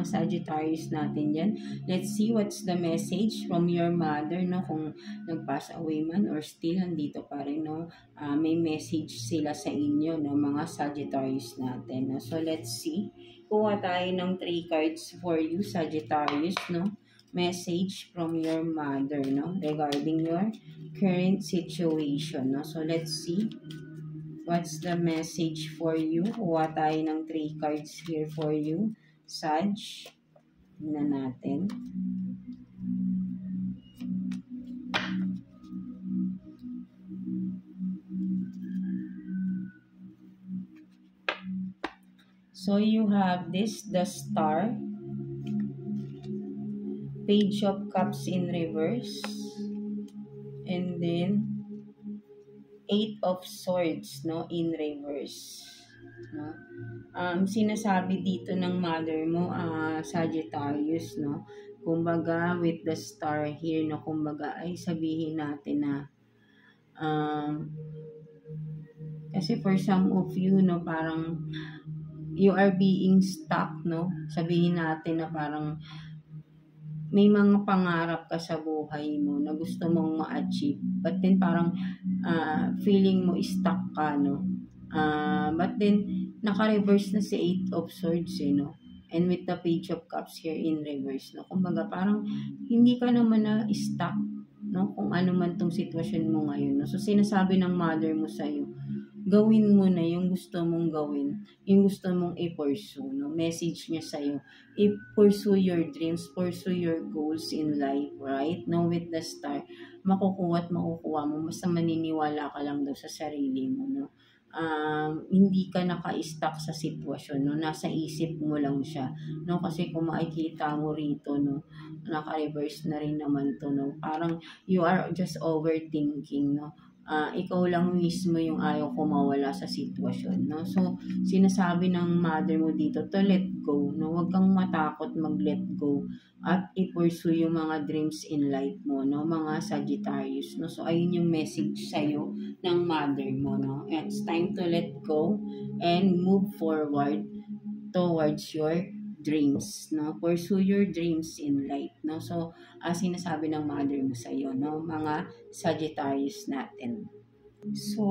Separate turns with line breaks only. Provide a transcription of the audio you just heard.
mga Sagittarius natin dyan. Let's see what's the message from your mother, no? Kung nag-pass away man or still nandito pa rin, no? May message sila sa inyo, no? Mga Sagittarius natin, no? So, let's see. Kuha tayo ng 3 cards for you, Sagittarius, no? Message from your mother, no? Regarding your current situation, no? So, let's see. What's the message for you? Kuha tayo ng 3 cards here for you. Sag. Tingnan natin. So you have this, the Star. Page of Cups in reverse. And then 8 of Swords, no, in reverse, no. Sinasabi dito ng mother mo, Sagittarius, no, kumbaga with the Star here, no, kumbaga ay sabihin natin na kasi for some of you, no, parang you are being stuck, no, sabihin natin na parang may mga pangarap ka sa buhay mo na gusto mong ma-achieve, but then parang feeling mo stuck ka, no? But then, naka-reverse na si 8 of Swords, no? And with the Page of Cups here in reverse, no? Kumbaga, parang hindi ka naman na stuck, no? Kung ano man tong sitwasyon mo ngayon, no? So, sinasabi ng mother mo sa'yo, gawin mo na yung gusto mong gawin, yung gusto mong i-pursue, no? Message niya sa'yo, i-pursue your dreams, pursue your goals in life, right? No, with the Star, makukuha at makukuha mo, basta maniniwala ka lang daw sa sarili mo, no? Hindi ka naka-stuck sa sitwasyon, no? Nasa isip mo lang siya, no? Kasi kung makikita mo rito, no, naka-reverse na rin naman to, no? Parang you are just overthinking, no? Ikaw lang mismo yung ayaw ko mawala sa sitwasyon, no? So, sinasabi ng mother mo dito to let go, no? Huwag kang matakot mag-let go at i-pursue yung mga dreams in life mo, no? Mga Sagittarius, no? So, ayun yung message sa'yo ng mother mo, no? It's time to let go and move forward towards your dreams, no? Pursue your dreams in life, no? So, sinasabi ng mother mo sa iyo, no? Mga Sagittarius natin. So,